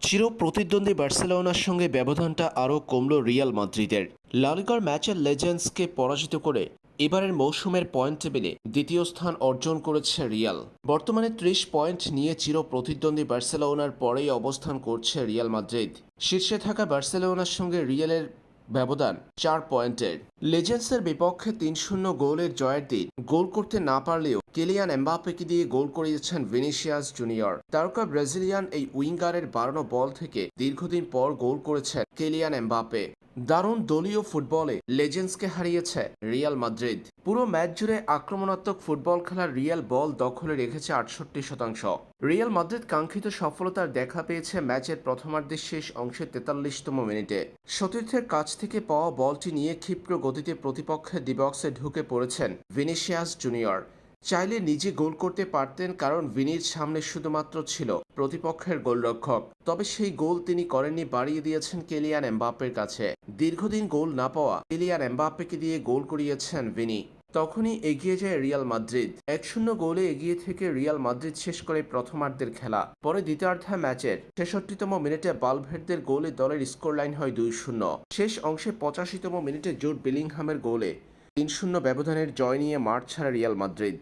চির প্রতিদ্বন্দ্বী বার্সেলোনার সঙ্গে ব্যবধানটা আরও কমল রিয়াল মাদ্রিদের। লা লিগার ম্যাচের লেজেন্ডসকে পরাজিত করে এবারের মৌসুমের পয়েন্ট টেবিলে দ্বিতীয় স্থান অর্জন করেছে রিয়াল। বর্তমানে ৩০ পয়েন্ট নিয়ে চির প্রতিদ্বন্দ্বী বার্সেলোনার পরেই অবস্থান করছে রিয়াল মাদ্রিদ। শীর্ষে থাকা বার্সেলোনার সঙ্গে রিয়ালের ব্যবধান ৪ পয়েন্টের। লেজেন্ডসের বিপক্ষে ৩-০ গোলের জয়ের দিন গোল করতে না পারলেও কিলিয়ান এমবাপ্পেকে দিয়ে গোল করিয়েছেন ভিনিসিয়াস জুনিয়র। তারকা ব্রাজিলিয়ান এই উইঙ্গারের বাড়ানো বল থেকে দীর্ঘদিন পর গোল করেছেন কিলিয়ান এমবাপ্পে। দারুণ দলীয় ফুটবলে লেজেন্ডসকে হারিয়েছে রিয়াল মাদ্রিদ। পুরো ম্যাচ জুড়ে আক্রমণাত্মক ফুটবল খেলার রিয়াল বল দখলে রেখেছে ৬৮%। রিয়াল মাদ্রিদ কাঙ্ক্ষিত সফলতার দেখা পেয়েছে ম্যাচের প্রথমার্ধের শেষ অংশের ৪৩তম মিনিটে। সতীর্থের কাছ থেকে পাওয়া বলটি নিয়ে ক্ষিপ্র গতিতে প্রতিপক্ষের ডিবক্সে ঢুকে পড়েছেন ভিনিসিয়াস জুনিয়র। চাইলে নিজে গোল করতে পারতেন, কারণ ভিনির সামনে শুধুমাত্র ছিল প্রতিপক্ষের গোলরক্ষক। তবে সেই গোল তিনি করেননি, বাড়িয়ে দিয়েছেন কিলিয়ান এমবাপ্পের কাছে। দীর্ঘদিন গোল না পাওয়া কিলিয়ান এমবাপ্পেকে দিয়ে গোল করিয়েছেন ভিনি। তখনই এগিয়ে যায় রিয়াল মাদ্রিদ। ১-০ গোলে এগিয়ে থেকে রিয়াল মাদ্রিদ শেষ করে প্রথমার্ধের খেলা। পরে দ্বিতীয়ার্ধ ম্যাচের ৬৬তম মিনিটে বালভের্দের গোলে দলের স্কোর লাইন হয় ২-০। শেষ অংশে ৮৫তম মিনিটে জুড বেলিংহামের গোলে ৩-০ ব্যবধানের জয় নিয়ে মাঠ ছাড়ে রিয়াল মাদ্রিদ।